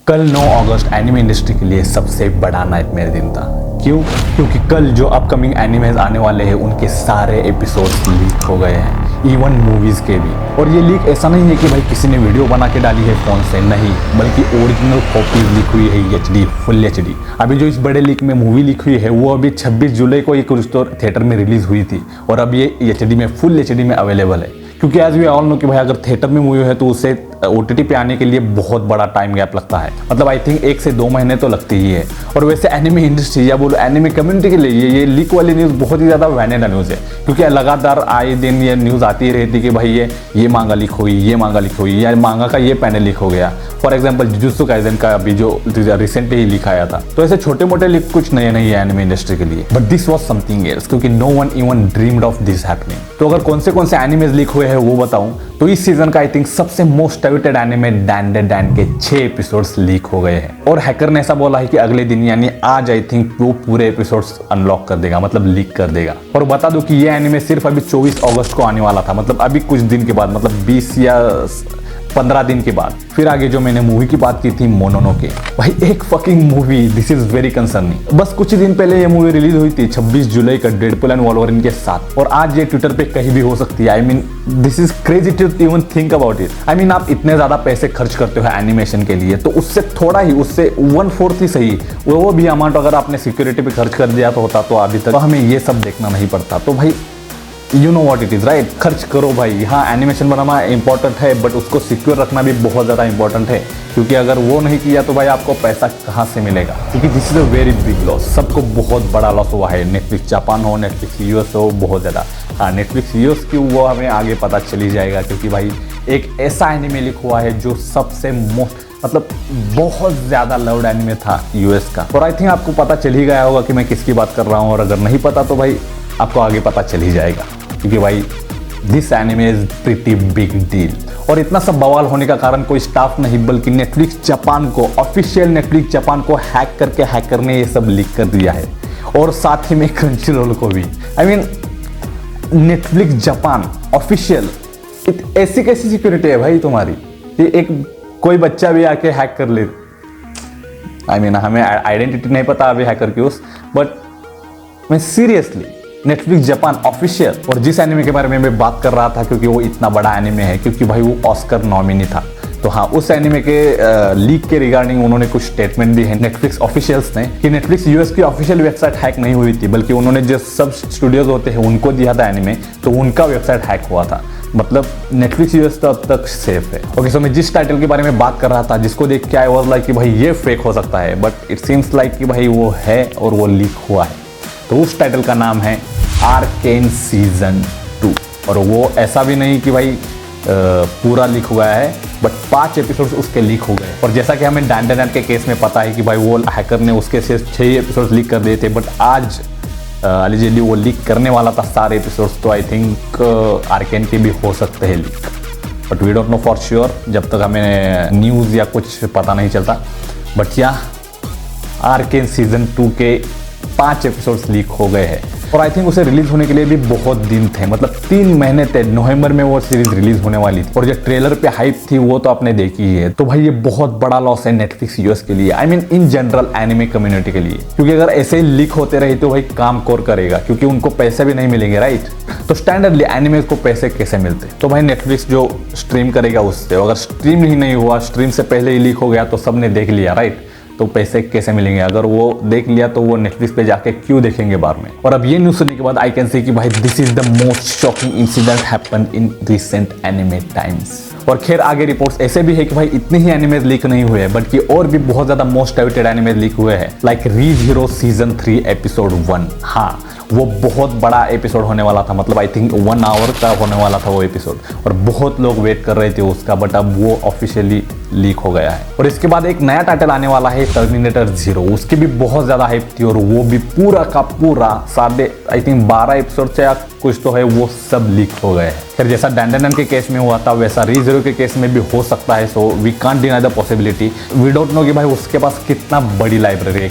कल 9 अगस्त anime industry के लिए सबसे बड़ा नाइटमेयर दिन था। क्यों? क्योंकि कल जो अपकमिंग एनिमेज आने वाले हैं उनके सारे एपिसोड्स लीक हो गए हैं, इवन मूवीज के भी। और ये लीक ऐसा नहीं है कि भाई किसी ने वीडियो बना के डाली है फोन से, नहीं, बल्कि ओरिजिनल कॉपीज लीक हुई है HD, फुल HD। अभी जो इस बड़े लीक में मूवी लीक हुई है वो अभी 26 जुलाई को एक कुछ तो थिएटर में रिलीज हुई थी और अब ये HD में, फुल HD में अवेलेबल है। क्योंकि एज वी ऑल नो कि भाई अगर थिएटर में मूवी है तो उसे OTT पे आने के लिए बहुत बड़ा टाइम गैप लगता है, मतलब आई थिंक 1 से 2 महीने तो लगती ही है। और वैसे एनिमे इंडस्ट्री या बोलो एनिमे कम्युनिटी के लिए ये लीक वाली न्यूज़ बहुत ही ज़्यादा वैनिड न्यूज़ है, क्योंकि लगातार आए दिन ये न्यूज़ आती ही रहती कि भाई ये मांगा लीक हुई, ये मांगा लीक हुई, या मांगा का ये पैनल लीक हो गया। फॉर एग्जाम्पल जुजुत्सु काइसेन का अभी जो रिसेंटली ही लीक आया था। तो ऐसे छोटे मोटे लीक कुछ नए नहीं है एनिमे इंडस्ट्री के लिए, but this was something else, क्योंकि no one even dreamed of this happening. तो अगर कौन से एनिमेज लीक हुए हैं वो बताऊं तो इस सीजन का आई थिंक सबसे मोस्ट अवेटेड एनिमे डैन के 6 एपिसोड्स लीक हो गए हैं। और हैकर ने ऐसा बोला है कि अगले दिन यानी आज आई थिंक वो पूरे एपिसोड्स अनलॉक कर देगा, मतलब लीक कर देगा। और बता दूं कि ये एनिमे सिर्फ अभी 24 अगस्त को आने वाला था, मतलब अभी कुछ दिन के बाद, मतलब 20 या 15 दिन के बाद। फिर आगे जो मैंने मूवी की बात की थी मोनोनोके, भाई एक fucking movie, this is very concerning. बस कुछ दिन पहले ये मूवी रिलीज हुई थी 26 जुलाई का डेडपूल एंड वोल्वरिन के साथ, और आज ये ट्विटर पे कहीं भी हो सकती है। I mean this is crazy to even think about it. I mean आप इतने ज्यादा पैसे खर्च करते हो एनिमेशन के लिए, तो उससे थोड़ा ही, उससे 1/4 ही सही, वो भी अमाउंट अगर आपने सिक्योरिटी पे खर्च कर दिया तो होता तो अभी तक तो हमें ये सब देखना नहीं पड़ता। तो भाई you know what it is right, खर्च करो भाई। हाँ, एनिमेशन बनाना इंपॉर्टेंट है, बट उसको सिक्योर रखना भी बहुत ज़्यादा इंपॉर्टेंट है, क्योंकि अगर वो नहीं किया तो भाई आपको पैसा कहाँ से मिलेगा, क्योंकि this is a very big loss. सबको बहुत बड़ा लॉस हुआ है, नेटफ्लिक्स जापान हो, नेटफ्लिक्स US हो, बहुत ज़्यादा। हाँ, नेटफ्लिक्स US की वो हमें आगे पता चली जाएगा, क्योंकि भाई एक ऐसा एनिमे लिख हुआ है जो सबसे मोस्ट, मतलब बहुत ज़्यादा लव्ड एनिमे था US का। और आई थिंक आपको पता चल ही गया होगा कि मैं किसकी बात कर रहा हूँ, और अगर नहीं पता तो भाई आपको आगे पता चल ही जाएगा, क्योंकि भाई this anime is pretty big deal. और इतना सब बवाल होने का कारण कोई स्टाफ नहीं, बल्कि नेटफ्लिक्स जापान को, ऑफिशियल नेटफ्लिक्स जापान को हैक करके हैकर ने ये सब लीक कर दिया है, और साथ ही में क्रंचीरोल को भी। I mean Netflix Japan official, ऐसी कैसी सिक्योरिटी है भाई तुम्हारी, ये एक कोई बच्चा भी आके हैक कर ले। आई मीन हमें आइडेंटिटी नहीं पता अभी हैकर की उस, बट मैं सीरियसली नेटफ्लिक्स जापान ऑफिशियल। और जिस एनिमे के बारे में मैं बात कर रहा था, क्योंकि वो इतना बड़ा एनिमे है, क्योंकि भाई वो ऑस्कर नॉमिनी था, तो हाँ, उस एनिमे के लीक के रिगार्डिंग उन्होंने कुछ स्टेटमेंट दी है नेटफ्लिक्स ऑफिशियल्स ने, कि नेटफ्लिक्स US की ऑफिशियल वेबसाइट हैक नहीं हुई थी, बल्कि उन्होंने जो सब स्टूडियोज होते हैं उनको दिया था एनिमे, तो उनका वेबसाइट हैक हुआ था। मतलब नेटफ्लिक्स US तो अब तक सेफ है। ओके, सो मैं जिस टाइटल के बारे में बात कर रहा था, जिसको देख के आई वाज लाइक कि भाई ये फेक हो सकता है, बट इट सीम्स लाइक कि भाई वो है और वो लीक हुआ है। तो उस टाइटल का नाम है आर्केन सीजन 2। और वो ऐसा भी नहीं कि भाई पूरा लीक हुआ है, बट 5 एपिसोड्स उसके लीक हो गए। और जैसा कि हमें डैन के केस में पता है कि भाई वो हैकर ने उसके से 6 एपिसोड्स लीक कर दिए थे, बट आज अलीजेली वो लीक करने वाला था सारे एपिसोड्स। तो आई थिंक आर्केन के भी हो सकते हैं leak, but we don't know for sure जब तक हमें न्यूज़ या कुछ पता नहीं चलता। बट या आर्केन सीजन 2 के 5 एपिसोड्स लीक हो गए हैं, और आई थिंक उसे रिलीज होने के लिए भी बहुत दिन थे, मतलब 3 महीने थे। नवंबर में वो सीरीज रिलीज होने वाली थी, और जो ट्रेलर पे हाइप थी वो तो आपने देखी ही है। तो भाई ये बहुत बड़ा लॉस है नेटफ्लिक्स US के लिए, I mean in general anime community के लिए, क्योंकि अगर ऐसे ही लीक होते रहे तो भाई काम कोर करेगा, क्योंकि उनको पैसे भी नहीं मिलेंगे, राइट। तो स्टैंडर्डली एनिमे को पैसे कैसे मिलते, तो भाई नेटफ्लिक्स जो स्ट्रीम करेगा उससे, अगर स्ट्रीम ही नहीं हुआ, स्ट्रीम से पहले ही लीक हो गया तो सबने देख लिया, राइट, तो पैसे कैसे मिलेंगे। अगर वो देख लिया तो वो नेटफ्लिक्स पे जाके क्यों देखेंगे बाद में। और अब ये न्यूज़ सुनने के बाद आई कैन से कि भाई this is the most shocking incident happened in recent anime times. और खैर आगे रिपोर्ट्स ऐसे भी है कि भाई इतने ही एनिमेज लीक नहीं हुए हैं, बल्कि और भी बहुत ज्यादा मोस्ट अवेटेड एनिमेज लीक हुए हैं, लाइक रीज हीरो सीजन 3 एपिसोड 1। हाँ, वो बहुत बड़ा एपिसोड होने वाला था, मतलब आई थिंक 1 आवर का होने वाला था वो एपिसोड, और बहुत लोग वेट कर रहे थे उसका, बट अब वो ऑफिशियली लीक हो गया है। और इसके बाद एक नया टाइटल आने वाला है टर्मिनेटर 0, उसकी भी बहुत ज़्यादा हाइप थी, और वो भी पूरा का पूरा 12 एपिसोड या कुछ तो है, वो सब लीक हो गए हैं। खैर जैसा डैंडन के केस में हुआ था वैसा रीज़रो के केस में भी हो सकता है, so we can't deny the possibility. We don't know कि भाई उसके पास कितना बड़ी लाइब्रेरी है,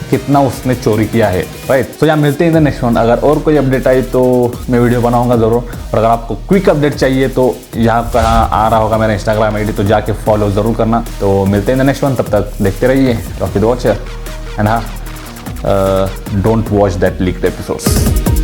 कितना उसने चोरी किया है, राइट। सो यहाँ मिलते हैं इन द नेक्स्ट वन। अगर और कोई अपडेट आई तो मैं वीडियो बनाऊंगा ज़रूर, और अगर आपको क्विक अपडेट चाहिए तो यहाँ कहाँ आ रहा होगा मेरा इंस्टाग्राम ID, तो जाके फॉलो ज़रूर करना। तो मिलते हैं इन द नेक्स्ट वन, तब तक देखते रहिए रॉकी द वॉचर, एंड हाँ, don't watch that leaked episodes.